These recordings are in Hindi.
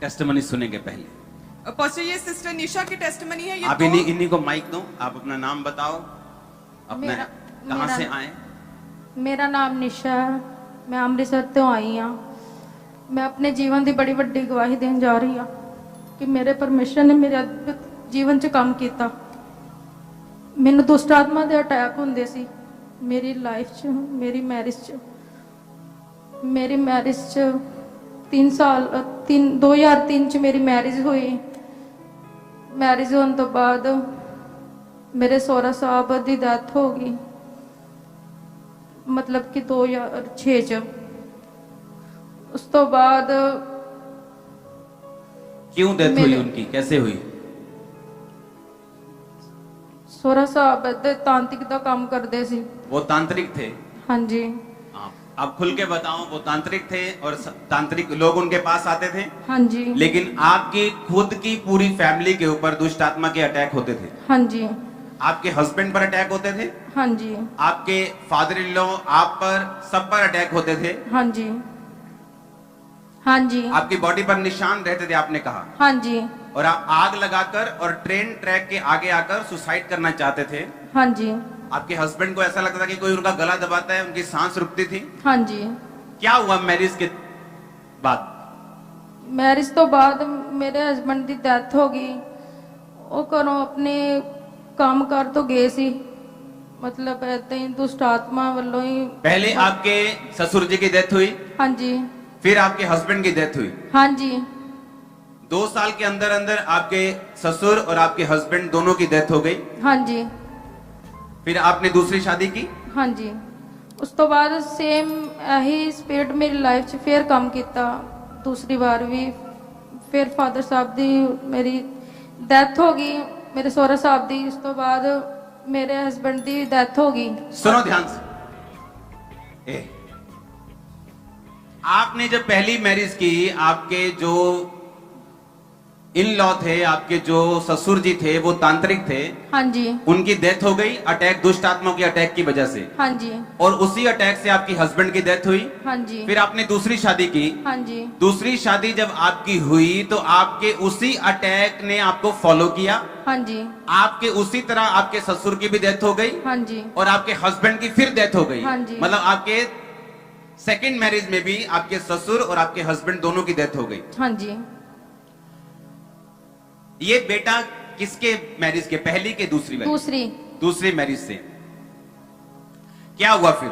टेस्टिमनी सुनेंगे पहले। पास्टर ये सिस्टर निशा की टेस्टिमनी है। ये आप इन्हीं को माइक दो, आप अपना नाम बताओ, अपना कहाँ से आए? मेरा नाम निशा है, मैं अमृतसर तो आई हाँ। मैं अपने जीवन की बड़ी वड्डी गवाही देन जा रही हाँ कि मेरे परमेश्वर ने मेरे अद्भुत जीवन च काम किया। मैनू दुष्ट आत्मा के अटैक होंदे सी मेरी लाइफ च, मेरी मैरिज च 2003 च मेरी मैरिज हुई। मैरिज होने तो बाद मेरे सौरा साहब की डेथ हो गई, मतलब कि 2006 च। उस तो बाद क्यों डेथ हुई उनकी, कैसे हुई? सौरा साहब तांत्रिक का काम करते सी। वो तांत्रिक थे? हाँ जी। आप खुल के बताओ, वो तांत्रिक थे और तांत्रिक लोग उनके पास आते थे? हाँ जी। लेकिन आपकी खुद की पूरी फैमिली के ऊपर दुष्ट आत्मा के अटैक होते थे? हाँ जी। आपके हस्बैंड पर अटैक होते थे? हाँ जी। आपके फादर इन लॉ, आप पर, सब पर अटैक होते थे? हाँ जी। हाँ जी। आपकी बॉडी पर निशान रहते थे आपने कहा? हाँ जी। और आप आग लगाकर और ट्रेन ट्रैक के आगे आकर सुसाइड करना चाहते थे? हाँ जी। आपके हस्बैंड को ऐसा लगता था कि कोई उनका गला दबाता है, उनकी सांस रुकती थी? हाँ जी। क्या हुआ मैरिज के बाद? मैरिज तो बाद मेरे हस्बैंड की डेथ हो गई। वो घरों अपने काम कर तो गए सी, मतलब ऐसे ही दुष्ट आत्मा वालों ही। पहले आपके ससुर जी की डेथ हुई? हाँ जी। फिर आपके हस्बैंड की डेथ हुई? हाँ जी। 2 साल के अंदर अंदर आपके ससुर और आपके हस्बैंड दोनों की डेथ हो गई? हाँ जी। फिर आपने दूसरी शादी की? हाँ जी। उस तो बाद सेम यही स्पिरिट मेरी लाइफ च फिर काम किया दूसरी बार भी। फिर फादर साहब की मेरी डेथ हो गई, मेरे सौरा साहब की। उस तो बाद मेरे हस्बैंड की डेथ हो गई। सुनो ध्यान से, आपने जब पहली मैरिज की, आपके जो इन लॉ थे, आपके जो ससुर जी थे, वो तांत्रिक थे। हाँ जी। उनकी डेथ हो गई अटैक, दुष्ट आत्माओं की अटैक की वजह से। हाँ जी। और उसी अटैक से आपकी हस्बैंड की डेथ हुई। हाँ जी। फिर आपने दूसरी शादी की। हाँ जी। दूसरी शादी जब आपकी हुई तो आपके उसी अटैक ने आपको फॉलो किया। हाँ जी। आपके उसी तरह आपके ससुर की भी डेथ हो गई। हाँ जी। और आपके हस्बैंड की फिर डेथ हो गई। हाँ जी। मतलब आपके सेकंड मैरिज में भी आपके ससुर और आपके हस्बैंड दोनों की डेथ हो गई। हाँ जी। ये बेटा किसके मैरिज के, पहली के दूसरी मैरिज? दूसरी मैरिज से। क्या हुआ फिर?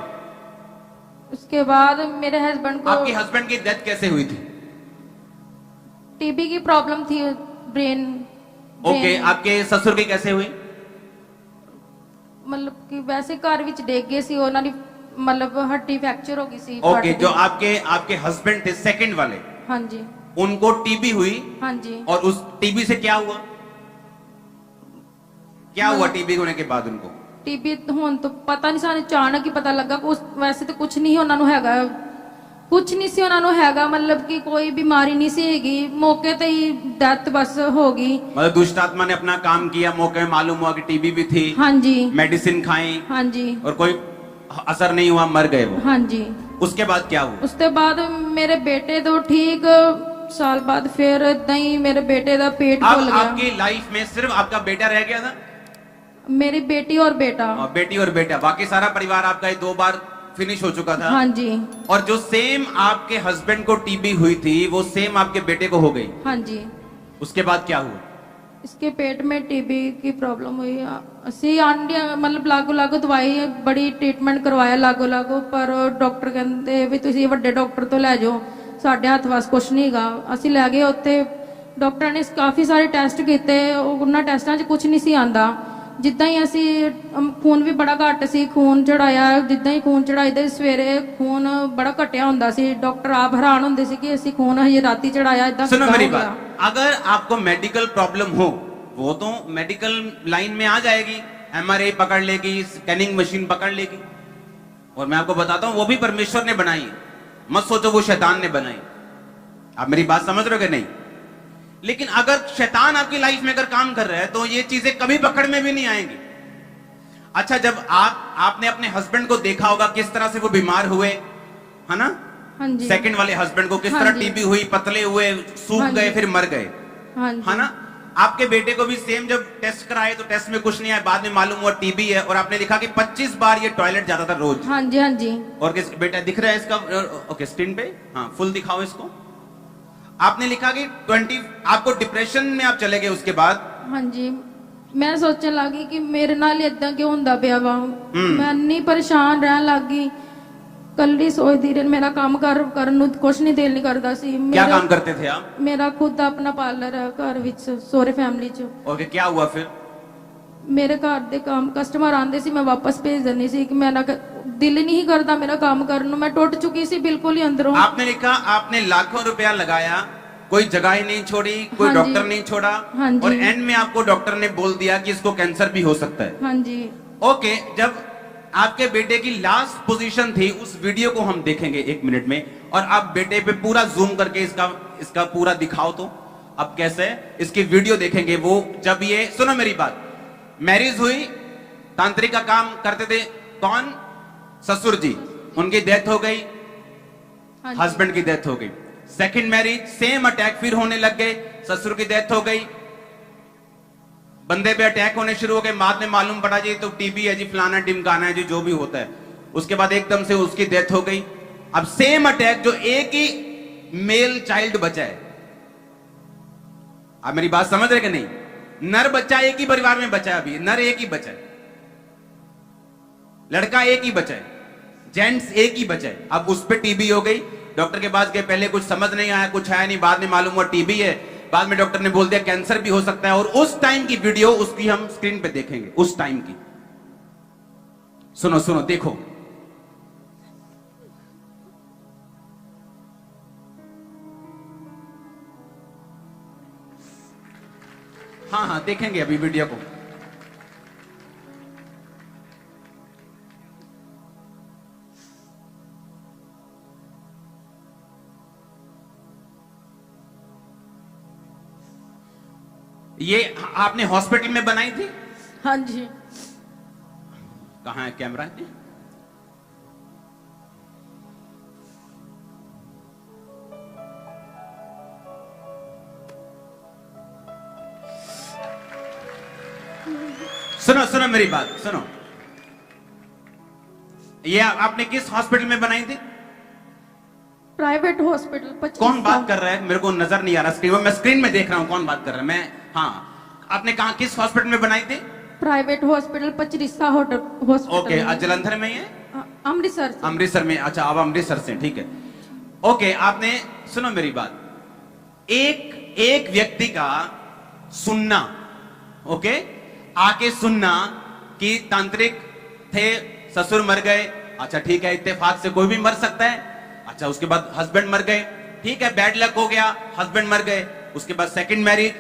उसके बाद मेरे हस्बैंड को, आपके हस्बैंड की डेथ कैसे हुई थी? टीबी की प्रॉब्लम थी, ब्रेन। ओके, आपके ससुर की कैसे हुई? मतलब कि वैसे घर विच डेग गए सी, उन्होंने मतलब हड्डी फ्रैक्चर हो गई सी। ओके, जो आपके हस्बैंड थे सेकंड वाले, हाँ जी, उनको टीबी हुई। हाँ जी। और उस टीबी से क्या हुआ? क्या हुआ टीबी होने के बाद उनको? टीबी होने तो पता नहीं, सानू अचानक ही पता लगा। वैसे तो कुछ नहीं उन्होंने हैगा, कुछ नहीं सी उन्होंने हैगा, मतलब कि कोई बीमारी नहीं सी हैगी। मौके ते ही डेथ बस हो गई। मतलब दुष्ट आत्मा ने अपना काम किया, मौके में मालूम हुआ कि टीबी भी थी। हाँ जी। मेडिसिन खाई। हाँ जी। और कोई असर नहीं हुआ, मर गए वो। हाँ जी। उसके बाद क्या हुआ? उसके बाद मेरे बेटे तो ठीक साल बाद फिर इदा ही मेरे बेटे का पेट खुल गया। आपकी लाइफ में सिर्फ आपका बेटा रह गया था? मेरी बेटी और बेटा। बेटी और बेटा, बाकी सारा परिवार आपका 2 बार फिनिश हो चुका था। हाँ जी। और जो सेम आपके हस्बैंड को टीबी हुई थी, वो सेम आपके बेटे को हो गई। हाँ जी। उसके बाद क्या हुआ? इसके पेट में टीबी की प्रॉब्लम हुई। असी आंटी मतलब लागू लागू दवाई बड़ी ट्रीटमेंट करवाया लागू लागू, पर डॉक्टर कहते भी तुसी वड्डे डॉक्टर तो लै जाओ, साडे हथ वास कुछ नहीं गा। असी लै गए उत्थे, डॉक्टर ने काफ़ी सारे टैसट किए, उन्होंने टैसटां 'च कुछ नहीं सी आंदा। जिद्दां ही असी खून भी बड़ा घट सी, खून चढ़ाया, जिद्दां ही खून चढ़ाई सवेरे खून बड़ा घटिया हुंदा सी। डॉक्टर आप हैरान हुंदे सी कि असी खून हजे राती चढ़ाया, इदां सुनो मेरी बात, अगर आपको मेडिकल प्रॉब्लम हो, वो तो मेडिकल लाइन में आ जाएगी, एमआरआई पकड़ लेगी, स्कैनिंग मशीन पकड़ लेगी। और मैं आपको बताता हूं, वो भी परमेश्वर ने बनाई है, मत सोचो वो शैतान ने बनाई। आप मेरी बात समझ रहे हो कि नहीं? लेकिन अगर शैतान आपकी लाइफ में अगर काम कर रहा है तो ये चीजें कभी पकड़ में भी नहीं आएंगी। अच्छा, जब आपने अपने हस्बैंड को देखा होगा किस तरह से वो बीमार हुए, है ना? हाँ जी। सेकंड वाले हस्बैंड को किस हाँ तरह जी। टीबी हुई, पतले हुए, सूख हाँ गए, जी। फिर मर गए, हाँ जी। है ना। आपके बेटे को भी सेम, जब टेस्ट कराए तो टेस्ट में कुछ नहीं आया, बाद में मालूम हुआ टीबी है, और आपने लिखा कि 25 बार ये टॉयलेट जाता था रोज। हाँ जी। हाँ जी। और किस बेटा दिख रहा है इसका, ओके स्क्रीन पे, हाँ फुल दिखाओ इसको। आपने लिखा कि 20, आपको डिप्रेशन में आप चले गए उसके बाद। हाँ जी, मैं सोचने लगी कि मेरे नाल इदा क्यों ਹੁੰਦਾ ਪਿਆ ਵਾ। मैं ਇੰਨੀ परेशान रहन लग गई, ਕੱਲੀ ਸੋਚਦੀ ਰਹੀ। ਮੇਰਾ ਕੰਮ ਕਰਨ ਨੂੰ ਕੁਛ ਨਹੀਂ ਦਿਲ ਨਹੀਂ ਕਰਦਾ ਸੀ। क्या काम करते थे आप? ਮੇਰਾ ਖੁਦ ਦਾ ਆਪਣਾ ਪਾਰਲਰ ਹੈ ਘਰ ਵਿੱਚ, ਸੋਰੇ ਫੈਮਿਲੀ ਚ। ओके, क्या हुआ फिर? ਮੇਰੇ ਘਰ ਦੇ ਕੰਮ ਕਸਟਮਰ ਆਉਂਦੇ ਸੀ, ਮੈਂ ਵਾਪਸ ਭੇਜ ਦਿੰਦੀ ਸੀ ਕਿ ਮੇਰਾ ਦਿਲ ਹੀ ਨਹੀਂ ਕਰਦਾ ਮੇਰਾ ਕੰਮ ਕਰਨ ਨੂੰ। ਮੈਂ ਟੁੱਟ ਚੁੱਕੀ ਸੀ ਬਿਲकुल ही अंदरों। आपने लिखा आपने लाखों रुपया लगाया, कोई जगह ही नहीं छोड़ी, कोई हाँ डॉक्टर जी। नहीं छोड़ा, हाँ जी। और एंड में आपको डॉक्टर ने बोल दिया कि इसको कैंसर भी हो सकता है। हाँ जी। ओके, जब आपके बेटे की लास्ट पोजीशन थी, उस वीडियो को हम देखेंगे 1 मिनट में, और आप बेटे पे पूरा जूम करके इसका पूरा दिखाओ तो अब कैसे इसकी वीडियो देखेंगे। वो जब ये, सुनो मेरी बात, मैरिज हुई, तांत्रिक का काम करते थे कौन? ससुर जी, उनकी डेथ हो गई, हाँ जी। हस्बैंड की डेथ हो गई। सेकंड मैरिज, सेम अटैक फिर होने लग गए, ससुर की डेथ हो गई, बंदे पे अटैक होने शुरू हो गए, बाद में मालूम पड़ा जी तो टीबी है जी, फलाना ढिमकाना है जी, जो भी होता है। उसके बाद एकदम से उसकी डेथ हो गई। अब सेम अटैक, जो एक ही मेल चाइल्ड बचा है, आप मेरी बात समझ रहे कि नहीं? नर बच्चा एक ही परिवार में बचा है, अभी नर एक ही बचा है, लड़का एक ही बचा है, जेंट्स एक ही बचा है। अब उस पर टीबी हो गई, डॉक्टर के पास गए, पहले कुछ समझ नहीं आया, कुछ आया नहीं, बाद में मालूम हुआ टीबी है, बाद में डॉक्टर ने बोल दिया कैंसर भी हो सकता है। और उस टाइम की वीडियो उसकी हम स्क्रीन पे देखेंगे, उस टाइम की। सुनो सुनो, देखो। हाँ हाँ, देखेंगे अभी वीडियो को। ये आपने हॉस्पिटल में बनाई थी? हाँ जी। कहाँ है कैमरा? सुनो सुनो मेरी बात सुनो, ये आपने किस हॉस्पिटल में बनाई थी? प्राइवेट हॉस्पिटल 25 कौन बात कर रहा है? मेरे को नजर नहीं आ रहा स्क्रीन में, मैं स्क्रीन में देख रहा हूं कौन बात कर रहा है। मैं, हाँ, आपने कहा किस हॉस्पिटल में बनाई थी? प्राइवेट हॉस्पिटल पचरिस्ता हॉस्पिटल। ओके, जलंधर में ही है? अमृतसर से। अमृतसर में, अच्छा आप अमृतसर से, ठीक है। ओके, आपने, सुनो मेरी बात, एक व्यक्ति का सुनना, ओके, आके सुनना कि तांत्रिक थे, ससुर मर गए, अच्छा ठीक है, इत्तेफाक से कोई भी मर सकता है। अच्छा, उसके बाद हस्बैंड मर गए, ठीक है, बैड लक हो गया, हस्बैंड मर गए। उसके बाद सेकंड मैरिज,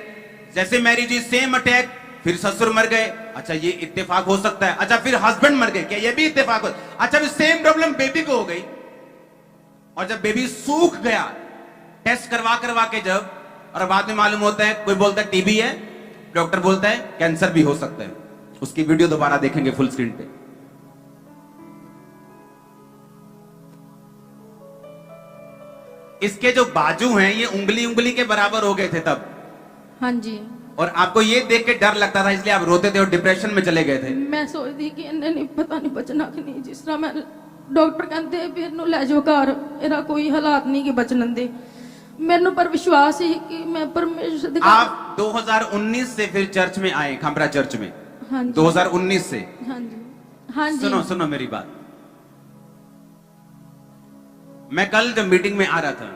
जैसे मैरिज हुई सेम अटैक, फिर ससुर मर गए, अच्छा ये इत्तेफाक हो सकता है। अच्छा, फिर हस्बैंड मर गए, क्या ये भी इत्तेफाक हो? अच्छा, फिर सेम प्रॉब्लम बेबी को हो गई, और जब बेबी सूख गया, टेस्ट करवा के जब, और बाद में मालूम होता है, कोई बोलता है टीबी है, डॉक्टर बोलता है कैंसर भी हो सकता है। उसकी वीडियो दोबारा देखेंगे फुल स्क्रीन पे। इसके जो बाजू हैं ये उंगली के बराबर हो गए थे तब। हाँ जी। और आपको ये देख के डर लगता था, इसलिए आप रोते थे और डिप्रेशन में चले गए थे। मैं सोचती कि इन्हें नहीं पता नहीं बचना कि नहीं, जिस तरह मैं डॉक्टर कहते भी इन्हू ले जाओ घर, मेरा कोई हालात नहीं कि बचन दे। मेनू पर विश्वास ही कि मैं परमेश्वर दी। आप 2019 से फिर चर्च में आए, खामरा चर्च में? हाँ जी। 2019 से? हाँ जी। हाँ जी। सुनो मेरी बात, मैं कल जब मीटिंग में आ रहा था,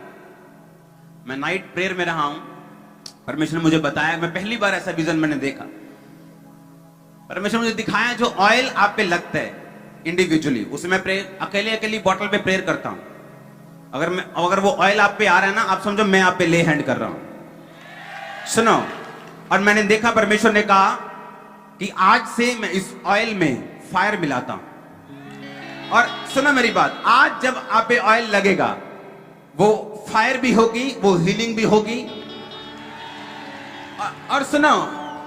मैं नाइट प्रेयर में रहा हूं, परमेश्वर ने मुझे बताया, मैं पहली बार ऐसा विजन मैंने देखा, परमेश्वर मुझे दिखाया जो ऑयल आप पे लगता है इंडिविजुअली, उसे मैं प्रेयर अकेली बॉटल पे प्रेयर करता हूं। अगर वो ऑयल आप पे आ रहा है ना, आप समझो मैं आप पे ले हैंड कर रहा हूं। सुनो, और मैंने देखा परमेश्वर ने कहा कि आज से मैं इस ऑयल में फायर मिलाता हूं। और सुनो मेरी बात, आज जब आप पे ऑयल लगेगा, वो फायर भी होगी, वो हीलिंग भी होगी। और सुनो,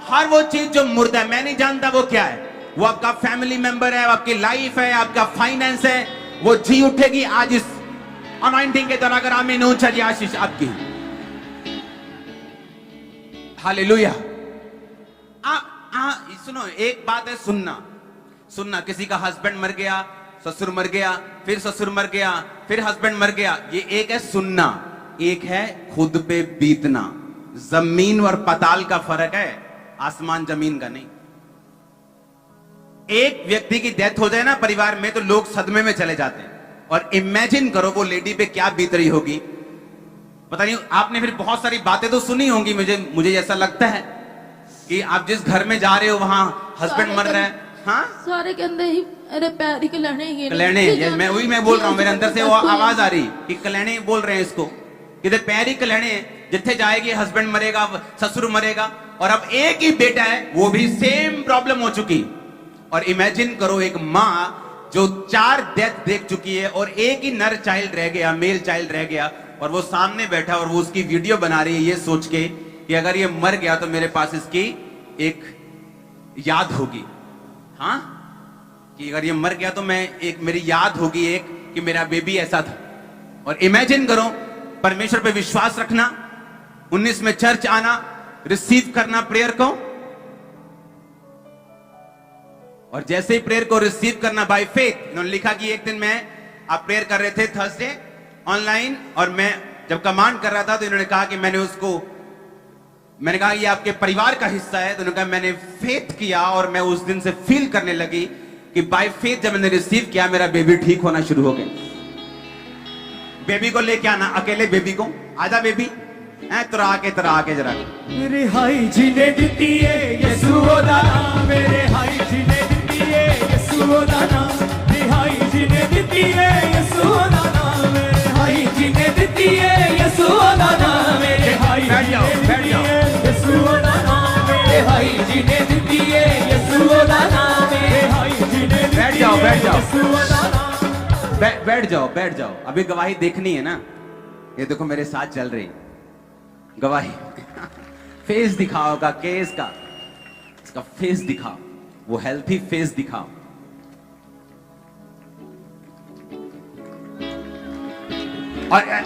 हर वो चीज जो मुर्दा है, मैं नहीं जानता वो क्या है, वो आपका फैमिली मेंबर है, आपकी लाइफ है, आपका फाइनेंस है, वो जी उठेगी आज इस अनॉइंटिंग के द्वारा अगर आमीन हो, चलिए आशीष आपकी। हालेलुया। सुनो, एक बात है सुनना। किसी का हस्बैंड मर गया, ससुर मर गया, फिर ससुर मर गया, फिर हस्बैंड मर गया, ये एक है सुनना, एक है खुद पे बीतना। जमीन और पाताल का फर्क है, आसमान जमीन का नहीं। एक व्यक्ति की डेथ हो जाए ना परिवार में तो लोग सदमे में चले जाते हैं, और इमेजिन करो वो लेडी पे क्या बीत रही होगी। पता नहीं, आपने फिर बहुत सारी बातें तो सुनी होंगी, मुझे ऐसा लगता है कि आप जिस घर में जा रहे हो वहां हस्बैंड मर रहा है। हाँ, सारे कहते ही अरे पैर ही कलैने ही कलैने, मैं बोल रहा हूं, मेरे अंदर से वो आवाज आ रही कि कलैने बोल रहे हैं इसको, कि पैर ही कलैने, जिथे जाएगी हस्बैंड मरेगा, ससुर मरेगा, और अब एक ही बेटा है, वो भी सेम प्रॉब्लम हो चुकी। और इमेजिन करो एक माँ जो 4 डेथ देख चुकी है और एक ही नर चाइल्ड रह गया, मेल चाइल्ड रह गया, और वो सामने बैठा और वो उसकी वीडियो बना रही है ये सोच के कि अगर ये मर गया तो मेरे पास इसकी एक याद होगी। हाँ, कि अगर ये मर गया तो मेरी याद होगी एक, कि मेरा बेबी ऐसा था। और इमेजिन करो, परमेश्वर पे विश्वास रखना, 19 में चर्च आना, रिसीव करना प्रेयर को, और जैसे ही प्रेयर को रिसीव करना बाय फेथ। इन्होंने लिखा कि एक दिन आप प्रेयर कर रहे थे थर्सडे ऑनलाइन, और मैं जब कमांड कर रहा था तो इन्होंने कहा कि मैंने कहा ये आपके परिवार का हिस्सा है, तो उन्होंने कहा मैंने फेथ किया, और मैं उस दिन से फील करने लगी कि बाय फेथ जब मैंने रिसीव किया मेरा बेबी ठीक होना शुरू हो गया। बेबी को लेके आना, अकेले बेबी को, आजा बेबी, तुरा आके जरा। मेरे हाई जी ने दिती है यीशु दा नाम, मेरे हाई जी ने दिती है यीशु दा नाम, मेरे हाई जी ने दिती है यीशु दा नाम, मेरे हाई जी ने दिती है यीशु दा नाम, मेरे हाई बैठ जाओ यीशु दा नाम, मेरे हाई जी ने दिती है यीशु दा नाम, मेरे हाई जी ने बैठ जाओ यीशु दा नाम। बैठ जाओ। अभी गवाही देखनी है ना, ये देखो मेरे साथ चल रही गवाही। फेस दिखाओ का केस का, इसका फेस दिखाओ, वो हेल्थी फेस दिखाओ।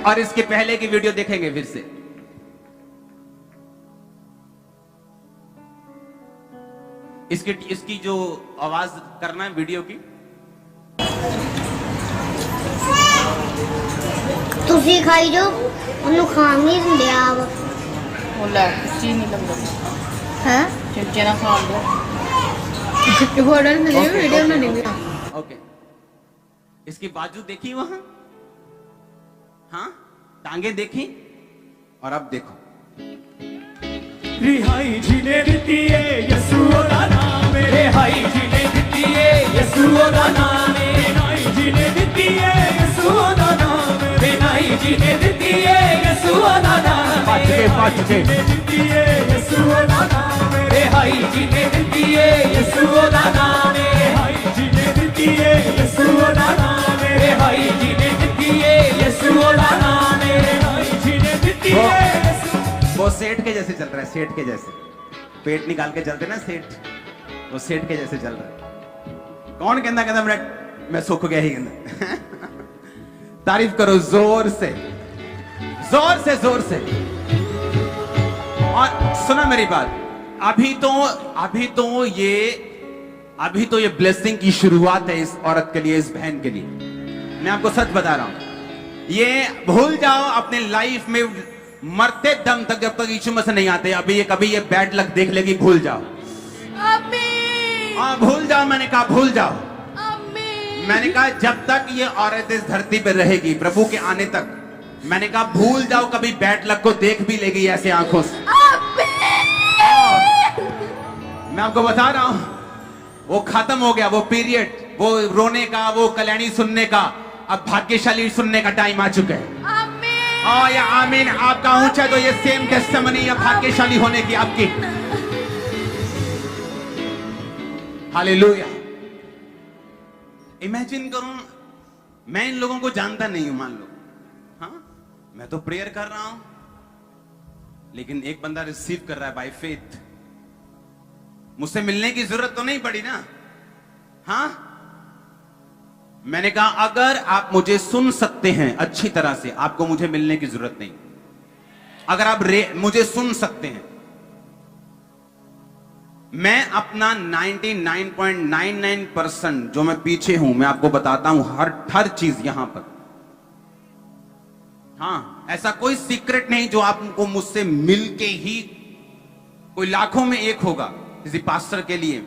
और इसके पहले की वीडियो देखेंगे फिर से। इसकी जो आवाज करना है वीडियो की, ਤੁਸੀਂ ਖਾਈ ਜੋ ਉਹਨੂੰ ਖਾਣ ਨਹੀਂ ਦਿੰਦੇ ਆਪ ਉਹ ਲੈ ਕੁਛ ਨਹੀਂ ਲੱਗਦਾ ਹੈ ਚਮਚੇ ਨਾਲ ਖਾਣ ਦੋ होटल में नहीं वीडियो में नहीं ओके। इसकी बाजू देखी वहां, हाँ, टांगे देखी, और अब देखो। रिहाई जी ने दिती है यीशु दा नाम, मेरे हाई जी ने दिती है यीशु दा नाम, मेरे हाई जी ने दिती है यीशु दा नाम, मेरे हाई जी ने दिती है यीशु दा नाम, बच के दिती है यीशु दा नाम, मेरे हाई जी ने दिती है यीशु दा नाम, मेरे हाई जी ने दिती है यीशु दा नाम, मेरे हाई जी ने दिती है यीशु दा नाम, मेरे हाई जी ने दिती है। वो सेठ के जैसे चल रहा है, सेठ के जैसे पेट निकाल के चलते ना सेठ, वो सेठ के जैसे चल रहा है। कौन कहता मैं सुख गया ही कहता। तारीफ करो जोर से, जोर से, जोर से। और सुना मेरी बात, अभी तो ये ब्लेसिंग की शुरुआत है इस औरत के लिए, इस बहन के लिए। मैं आपको सच बता रहा हूं, ये भूल जाओ अपने लाइफ में मरते दम तक, जब तक यीशु मसीह नहीं आते, कभी ये बैड लक देख लेगी, भूल जाओ। हाँ, भूल जाओ, मैंने कहा भूल जाओ। मैंने कहा जब तक ये औरत इस धरती पर रहेगी प्रभु के आने तक, मैंने कहा भूल जाओ, कभी बैड लक को देख भी लेगी ऐसे आंखों से। मैं आपको बता रहा हूं, वो खत्म हो गया वो पीरियड, वो रोने का, वो कल्याणी सुनने का। अब भाग्यशाली सुनने का टाइम आ चुका है। या आमीन। आपका ऊंचा तो ये सेम टेस्टिमनी या भाग्यशाली होने की आपकी। हालेलुया। इमेजिन करूं, मैं इन लोगों को जानता नहीं हूं, मान लो, हाँ, मैं तो प्रेयर कर रहा हूं, लेकिन एक बंदा रिसीव कर रहा है बाय फेथ। मुझसे मिलने की जरूरत तो नहीं पड़ी ना, हाँ, मैंने कहा अगर आप मुझे सुन सकते हैं अच्छी तरह से, आपको मुझे मिलने की जरूरत नहीं। अगर आप मुझे सुन सकते हैं, मैं अपना 99.99% जो मैं पीछे हूं, मैं आपको बताता हूं हर चीज यहां पर। हाँ, ऐसा कोई सीक्रेट नहीं जो आपको मुझसे मिलके ही कोई लाखों में एक होगा किसी पास्टर के लिए।